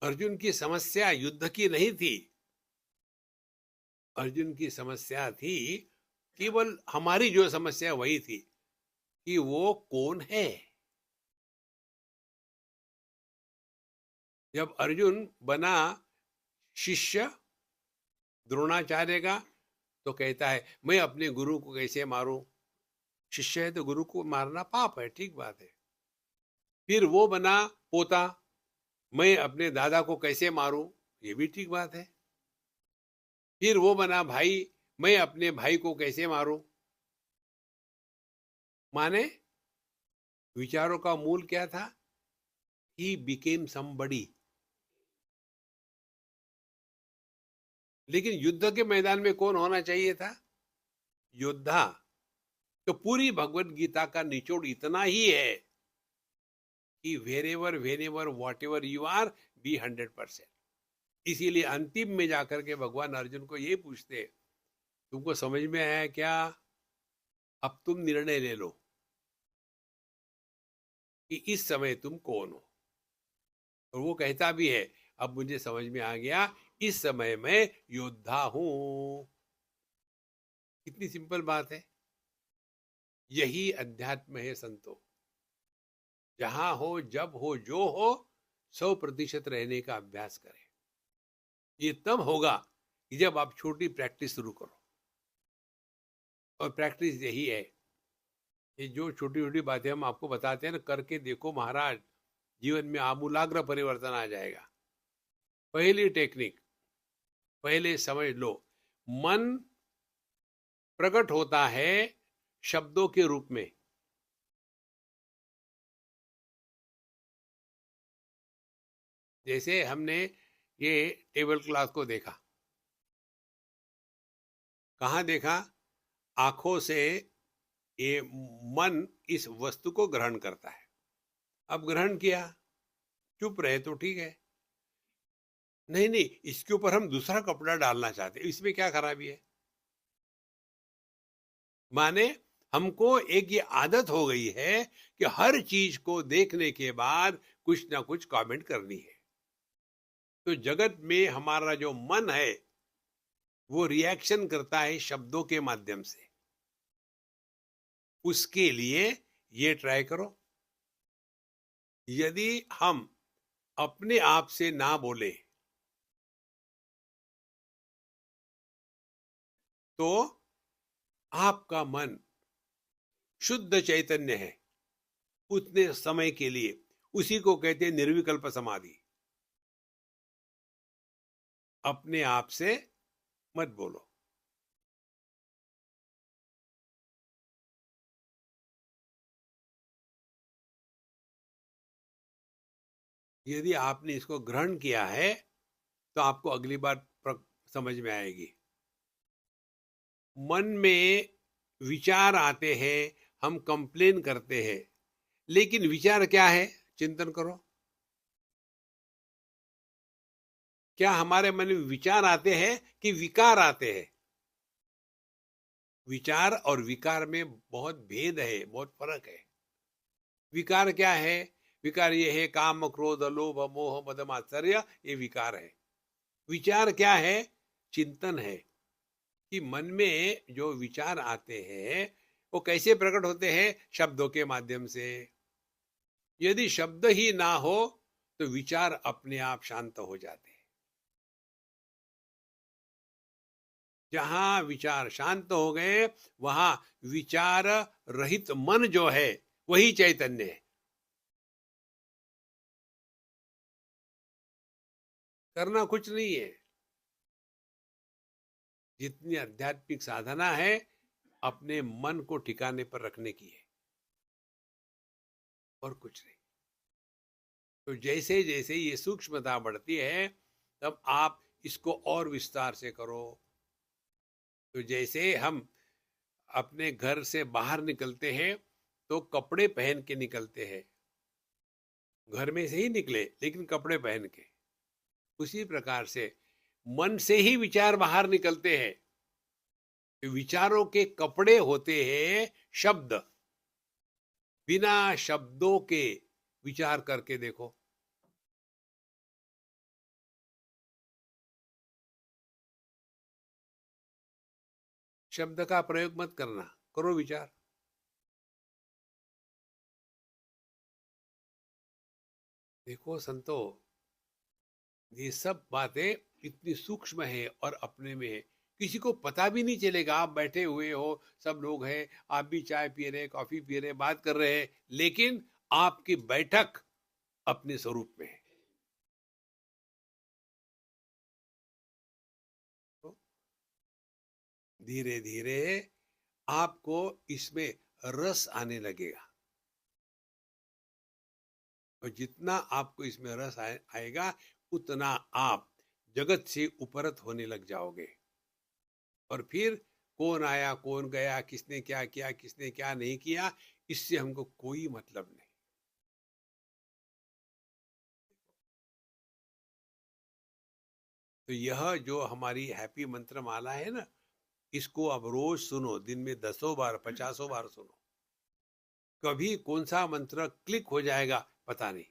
अर्जुन की समस्या युद्ध की नहीं थी। अर्जुन की समस्या थी, केवल हमारी जो समस्या वही थी कि वो कौन है। जब अर्जुन बना शिष्य द्रोणाचार्य का, तो कहता है मैं अपने गुरु को कैसे मारूं। शिष्य है तो गुरु को मारना पाप है, ठीक बात है। फिर वो बना पोता, मैं अपने दादा को कैसे मारूं, ये भी ठीक बात है। फिर वो बना भाई, मैं अपने भाई को कैसे मारूं। माने विचारों का मूल क्या था? He became somebody. लेकिन युद्ध के मैदान में कौन होना चाहिए था? योद्धा। तो पूरी भगवत गीता का निचोड़ इतना ही है कि wherever whatever you are, be 100%। इसीलिए अंतिम में जाकर के भगवान अर्जुन को ये पूछते, तुमको समझ में आया क्या? अब तुम निर्णय ले लो कि इस समय तुम कौन हो। और वो कहता भी है, अब मुझे समझ में आ गया, इस समय मैं योद्धा हूं। कितनी सिंपल बात है। यही अध्यात्म है संतो। जहां हो, जब हो, जो हो, 100% रहने का अभ्यास करें। ये तब होगा कि जब आप छोटी प्रैक्टिस शुरू करो। और प्रैक्टिस यही है, ये जो छोटी छोटी बातें हम आपको बताते हैं ना, करके देखो महाराज, जीवन में आमूलाग्र परिवर्तन आ जाएगा। पहली टेक्निक, पहले समझ लो, मन प्रकट होता है शब्दों के रूप में। जैसे हमने ये टेबल क्लॉथ को देखा, कहाँ देखा? आंखों से ये मन इस वस्तु को ग्रहण करता है। अब ग्रहण किया, चुप रहे तो ठीक है। नहीं नहीं, इसके ऊपर हम दूसरा कपड़ा डालना चाहते हैं, इसमें क्या खराबी है? माने हमको एक ये आदत हो गई है कि हर चीज को देखने के बाद कुछ ना कुछ कमेंट करनी है। तो जगत में हमारा जो मन है वो रिएक्शन करता है शब्दों के माध्यम से। उसके लिए ये ट्राई करो, यदि हम अपने आप से ना बोले तो आपका मन शुद्ध चैतन्य है उतने समय के लिए। उसी को कहते हैं निर्विकल्प समाधि। अपने आप से मत बोलो। यदि आपने इसको ग्रहण किया है तो आपको अगली बार समझ में आएगी। मन में विचार आते हैं, हम कंप्लेन करते हैं, लेकिन विचार क्या है? चिंतन करो। क्या हमारे मन में विचार आते हैं कि विकार आते हैं? विचार और विकार में बहुत भेद है, बहुत फर्क है। विकार क्या है? विकार ये है काम क्रोध लोभ मोह मद मात्सर्य, ये विकार है। विचार क्या है? चिंतन है कि मन में जो विचार आते हैं वो कैसे प्रकट होते हैं? शब्दों के माध्यम से। यदि शब्द ही ना हो तो विचार अपने आप शांत हो जाते हैं। जहां विचार शांत हो गए वहां विचार रहित मन जो है वही चैतन्य है। करना कुछ नहीं है। जितनी आध्यात्मिक साधना है अपने मन को ठिकाने पर रखने की है, और कुछ नहीं। तो जैसे जैसे ये सूक्ष्मता बढ़ती है तब आप इसको और विस्तार से करो। तो जैसे हम अपने घर से बाहर निकलते हैं तो कपड़े पहन के निकलते हैं, घर में से ही निकले लेकिन कपड़े पहन के, उसी प्रकार से मन से ही विचार बाहर निकलते हैं। विचारों के कपड़े होते हैं शब्द। बिना शब्दों के विचार करके देखो। शब्द का प्रयोग मत करना, करो विचार। देखो संतो, ये सब बातें इतनी सूक्ष्म है और अपने में है, किसी को पता भी नहीं चलेगा। आप बैठे हुए हो, सब लोग हैं, आप भी चाय पी रहे, कॉफी पी रहे, बात कर रहे हैं, लेकिन आपकी बैठक अपने स्वरूप में है। तो धीरे धीरे आपको इसमें रस आने लगेगा, और जितना आपको इसमें रस आएगा, उतना आप जगत से उपरत होने लग जाओगे। और फिर कौन आया कौन गया, किसने क्या किया किसने क्या नहीं किया, इससे हमको कोई मतलब नहीं। तो यह जो हमारी हैप्पी मंत्र माला है ना, इसको अब रोज सुनो, दिन में 10 बार 50 बार सुनो। कभी कौन सा मंत्र क्लिक हो जाएगा पता नहीं।